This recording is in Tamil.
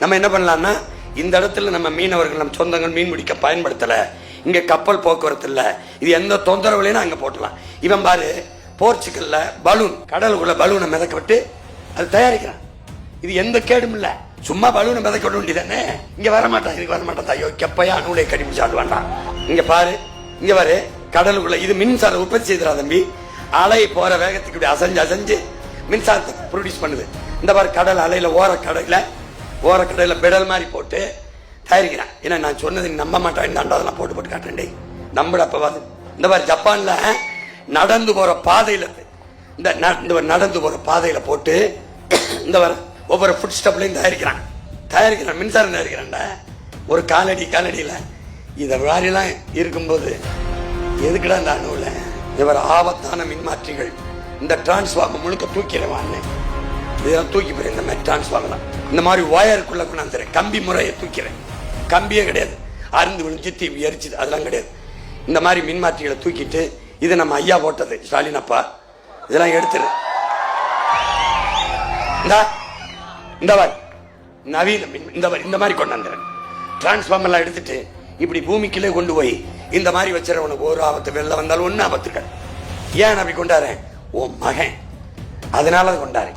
நம்ம என்ன பண்ணலாம்னா, இந்த இடத்துல நம்ம மீனவர்கள் நம்ம சொந்தங்கள் மீன் பிடிக்க பயன்படுத்தல, இங்க கப்பல் போக்குவரத்து இல்ல, இது எந்த தொந்தரவுலையும் அங்க போட்டலாம். இவன் பாரு போர்ச்சுகல்ல பலூன், கடலுக்குள்ள பலூனை மிதக்க விட்டு அது தயாரிக்கிறான். இது எந்த கேடும் இல்ல, சும்மா பலூனை மிதக்க விட வேண்டியதானே. இங்க வரமாட்டான், இதுக்கு வரமாட்டான். ஐயோ கப்பையா நூலை கடிபிடிச்சு ஆடு வேண்டாம். இங்க பாரு, இங்க பாரு கடலுக்குள்ள இது மின்சாரம் உற்பத்தி செய்கிறா தம்பி. அலை போற வேகத்துக்கு இப்படி அசைஞ்சு அசைஞ்சு மின்சாரத்தை ப்ரொடியூஸ் பண்ணுது. இந்த மாதிரி கடல் அலையில ஓரக்கடையில பெடல் மாதிரி போட்டு தயாரிக்கிறான். ஏன்னா நான் சொன்னது நம்ப மாட்டேன், இந்த அதெல்லாம் போட்டு போட்டு காட்டுறேன். நம்பட அப்பவாது இந்த மாதிரி ஜப்பான்ல நடந்து போற பாதையில இந்த நடந்து போற பாதையில போட்டு இந்த வர ஒவ்வொரு ஃபுட் ஸ்டெப்லையும் தயாரிக்கிறான் மின்சாரம் தயாரிக்கிறான்டா. ஒரு காலடியில இத மாதிரிலாம் இருக்கும்போது எதுக்குடா இந்த அணுவில் இவர் ஆபத்தான மின்மாற்றிகள் இந்த டிரான்ஸ்ஃபார்மர் முழுக்க தூக்கிறவான்னு இதெல்லாம் தூக்கி போறேன். இந்த மாதிரி டிரான்ஸ்ஃபார்மர் இந்த மாதிரி ஒயருக்குள்ள கொண்டாந்துறேன். கம்பி முறையை தூக்கிறேன், கம்பியே கிடையாது, அருந்து விழுந்து தீ எரிச்சுது, அதெல்லாம் கிடையாது. இந்த மாதிரி மின்மாற்றிகளை தூக்கிட்டு இது நம்ம ஐயா போட்டது ஸ்டாலின் அப்பா, இதெல்லாம் எடுத்துரு. இந்த மாதிரி நவீன இந்த மாதிரி கொண்டாந்துறேன். டிரான்ஸ்ஃபார்மர்லாம் எடுத்துட்டு இப்படி பூமிக்குள்ளே கொண்டு போய் இந்த மாதிரி வச்சிருவனுக்கு ஒரு ஆபத்து, வெளில வந்தாலும் ஒன்னும் ஆபத்துக்கள். ஏன் அப்படி கொண்டாரு? ஓ மகன், அதனால கொண்டாரு.